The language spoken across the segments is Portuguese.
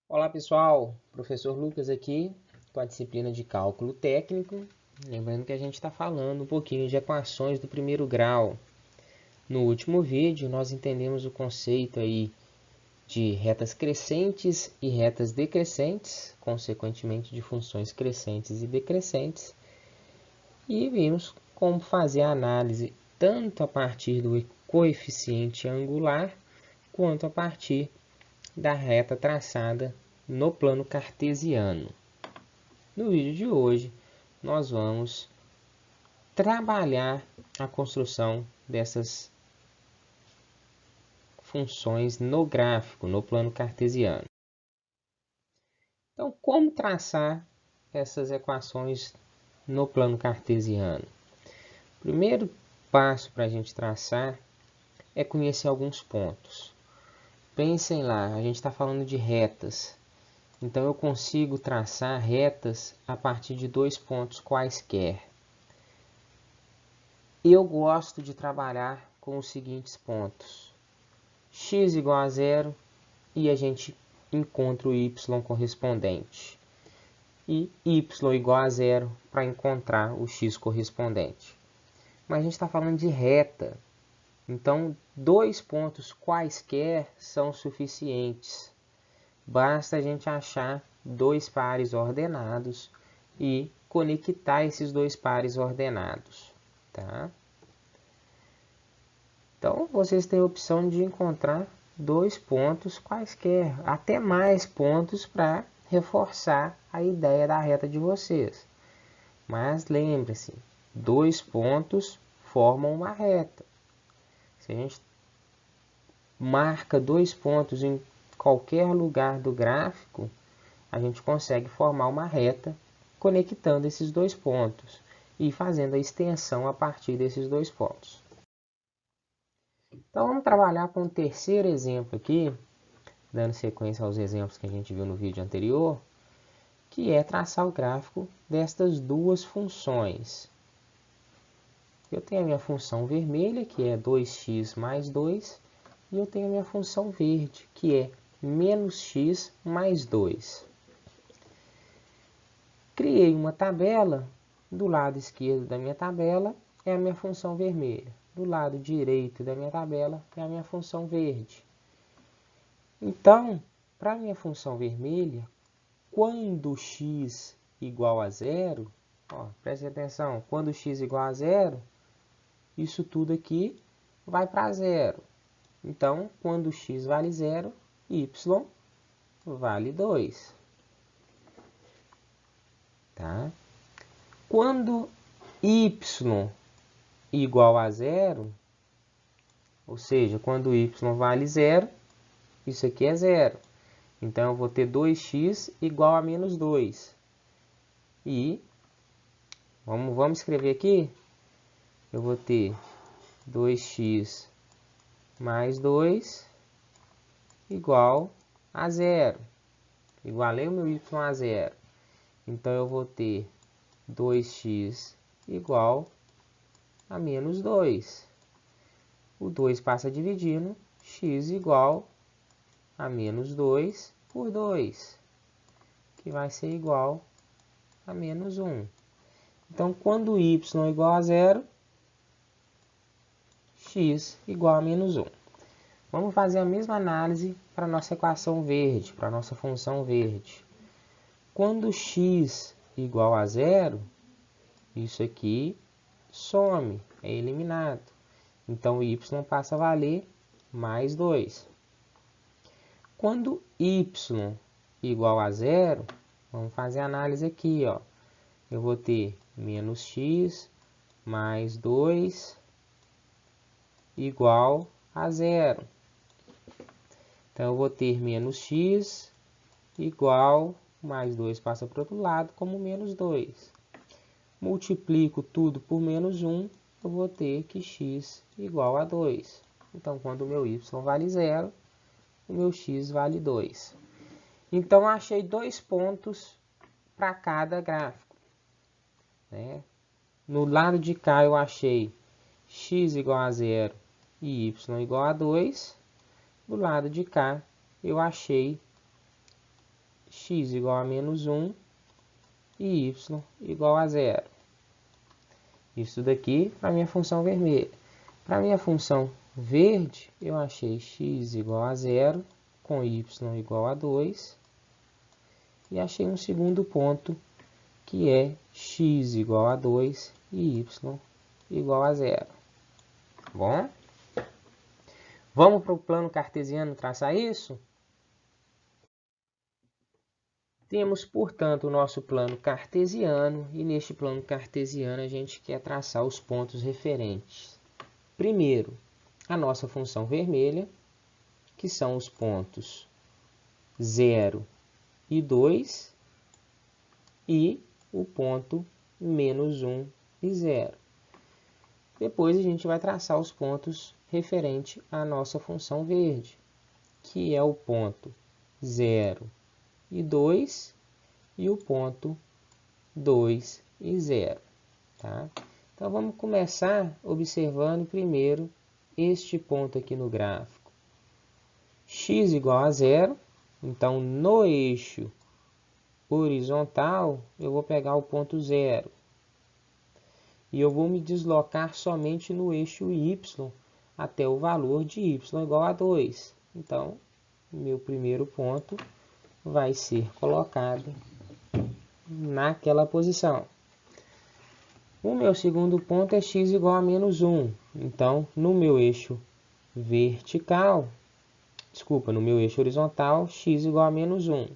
Olá pessoal, professor Lucas aqui com a disciplina de cálculo técnico. Lembrando que a gente está falando um pouquinho de equações do primeiro grau. No último vídeo nós entendemos o conceito aí de retas crescentes e retas decrescentes, consequentemente de funções crescentes e decrescentes, e vimos como fazer a análise tanto a partir do coeficiente angular quanto a partir da reta traçada no plano cartesiano. No vídeo de hoje, nós vamos trabalhar a construção dessas funções no gráfico, no plano cartesiano. Então, como traçar essas equações no plano cartesiano? O primeiro passo para a gente traçar é conhecer alguns pontos. Pensem lá, a gente está falando de retas. Então, eu consigo traçar retas a partir de dois pontos quaisquer. Eu gosto de trabalhar com os seguintes pontos. X igual a zero e a gente encontra o y correspondente. E y igual a zero para encontrar o x correspondente. Mas a gente está falando de reta. Então, dois pontos quaisquer são suficientes. Basta a gente achar dois pares ordenados e conectar esses dois pares ordenados. Tá? Então, vocês têm a opção de encontrar dois pontos quaisquer, até mais pontos para reforçar a ideia da reta de vocês. Mas lembre-se, dois pontos formam uma reta. Se a gente marca dois pontos em qualquer lugar do gráfico, a gente consegue formar uma reta conectando esses dois pontos e fazendo a extensão a partir desses dois pontos. Então vamos trabalhar com o terceiro exemplo aqui, dando sequência aos exemplos que a gente viu no vídeo anterior, que é traçar o gráfico destas duas funções. Eu tenho a minha função vermelha, que é 2x mais 2, e eu tenho a minha função verde, que é menos x mais 2. Criei uma tabela, do lado esquerdo da minha tabela é a minha função vermelha, do lado direito da minha tabela é a minha função verde. Então, para a minha função vermelha, quando x igual a zero, preste atenção, quando x igual a zero, isso tudo aqui vai para zero. Então, quando x vale zero, y vale 2. Tá? Quando y igual a zero, ou seja, quando y vale zero, isso aqui é zero. Então, eu vou ter 2x igual a menos 2. E, vamos escrever aqui, eu vou ter 2x mais 2 igual a zero. Igualei o meu y a zero. Então, eu vou ter 2x igual a menos 2. O 2 passa dividindo, x igual a menos 2 por 2, que vai ser igual a menos 1. Então, quando y igual a zero, x igual a menos 1. Vamos fazer a mesma análise para a nossa equação verde, para a nossa função verde. Quando x igual a zero, isso aqui some, é eliminado. Então, y passa a valer mais 2. Quando y igual a zero, vamos fazer a análise aqui. Eu vou ter menos x mais 2 igual a zero. Então, eu vou ter menos x igual, mais 2 passa para o outro lado, como menos 2. Multiplico tudo por menos 1, eu vou ter que x igual a 2. Então, quando o meu y vale zero, o meu x vale 2. Então, eu achei dois pontos para cada gráfico. Né? No lado de cá, eu achei x igual a zero e y igual a 2. Do lado de cá, eu achei x igual a menos 1 e y igual a 0. Isso daqui para a minha função vermelha. Para a minha função verde, eu achei x igual a 0 com y igual a 2. E achei um segundo ponto, que é x igual a 2 e y igual a 0. Bom? Vamos para o plano cartesiano traçar isso? Temos, portanto, o nosso plano cartesiano, e neste plano cartesiano a gente quer traçar os pontos referentes. Primeiro, a nossa função vermelha, que são os pontos 0 e 2, e o ponto menos 1 e 0. Depois a gente vai traçar os pontos referentes à nossa função verde, que é o ponto 0 e 2 e o ponto 2 e 0. Tá? Então vamos começar observando primeiro este ponto aqui no gráfico. X igual a 0, então no eixo horizontal eu vou pegar o ponto 0. E eu vou me deslocar somente no eixo y até o valor de y igual a 2. Então, meu primeiro ponto vai ser colocado naquela posição. O meu segundo ponto é x igual a menos 1. Então, no meu eixo no meu eixo horizontal, x igual a menos 1.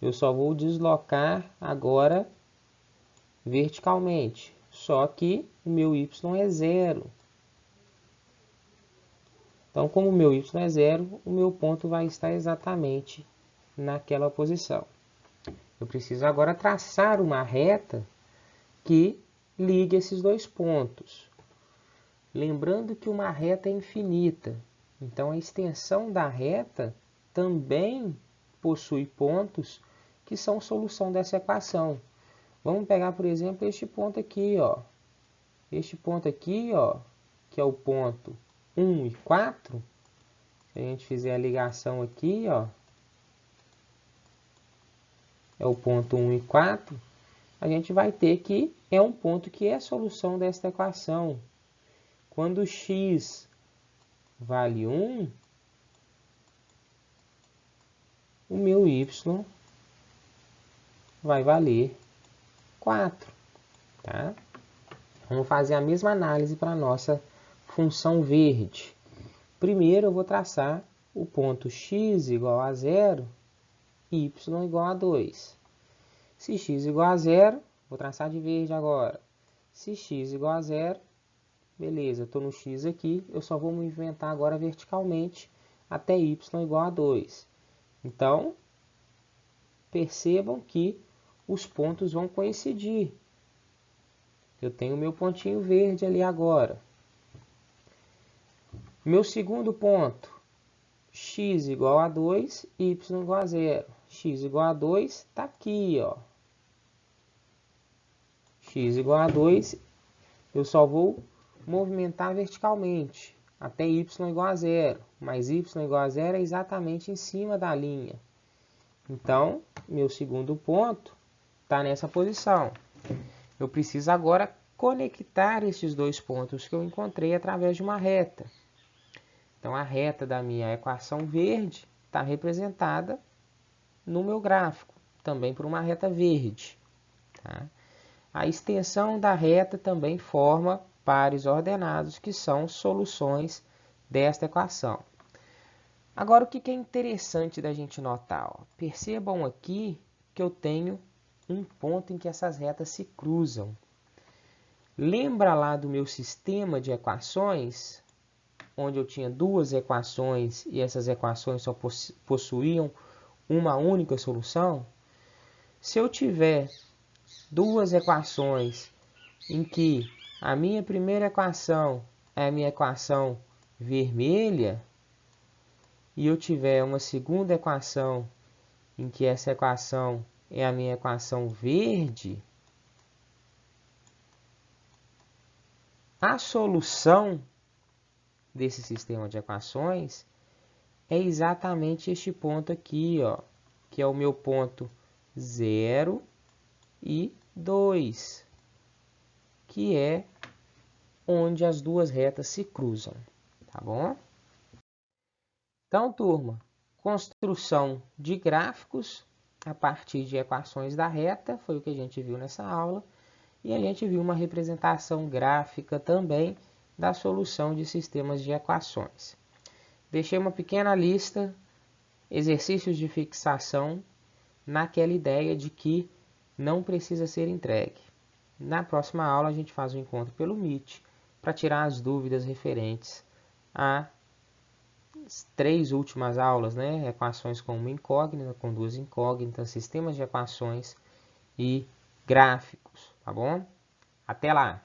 Eu só vou deslocar agora verticalmente. Só que o meu y é 0. Então, como o meu y é 0, o meu ponto vai estar exatamente naquela posição. Eu preciso agora traçar uma reta que ligue esses dois pontos. Lembrando que uma reta é infinita. Então, a extensão da reta também possui pontos que são solução dessa equação. Vamos pegar, por exemplo, este ponto aqui, ó. Este ponto aqui, ó, que é o ponto 1 e 4. Se a gente fizer a ligação aqui, ó, é o ponto 1 e 4. A gente vai ter que é um ponto que é a solução desta equação. Quando x vale 1, o meu y vai valer 4. Tá? Vamos fazer a mesma análise para a nossa função verde. Primeiro eu vou traçar o ponto x igual a 0 e y igual a 2. Se x igual a 0, vou traçar de verde agora. Se x igual a 0, beleza, eu estou no x aqui, eu só vou movimentar agora verticalmente até y igual a 2. Então, percebam que os pontos vão coincidir. Eu tenho meu pontinho verde ali agora. Meu segundo ponto, x igual a 2, y igual a 0. X igual a 2 está aqui, ó. X igual a 2, eu só vou movimentar verticalmente até y igual a 0. Mas y igual a 0 é exatamente em cima da linha. Então, meu segundo ponto está nessa posição. Eu preciso agora conectar esses dois pontos que eu encontrei através de uma reta. Então, a reta da minha equação verde está representada no meu gráfico, também por uma reta verde. Tá? A extensão da reta também forma pares ordenados, que são soluções desta equação. Agora, o que é interessante da gente notar? Ó? Percebam aqui que eu tenho um ponto em que essas retas se cruzam. Lembra lá do meu sistema de equações, onde eu tinha duas equações e essas equações só possuíam uma única solução? Se eu tiver duas equações em que a minha primeira equação é a minha equação vermelha e eu tiver uma segunda equação em que essa equação é a minha equação verde, a solução desse sistema de equações é exatamente este ponto aqui, ó. que é o meu ponto 0 e 2, que é onde as duas retas se cruzam, tá bom? Então, turma, construção de gráficos a partir de equações da reta, foi o que a gente viu nessa aula, e a gente viu uma representação gráfica também da solução de sistemas de equações. Deixei uma pequena lista, exercícios de fixação, naquela ideia de que não precisa ser entregue. Na próxima aula a gente faz um encontro pelo Meet para tirar as dúvidas referentes às 3 últimas aulas, né? Equações com uma incógnita, com 2 incógnitas, sistemas de equações e gráficos, tá bom? Até lá!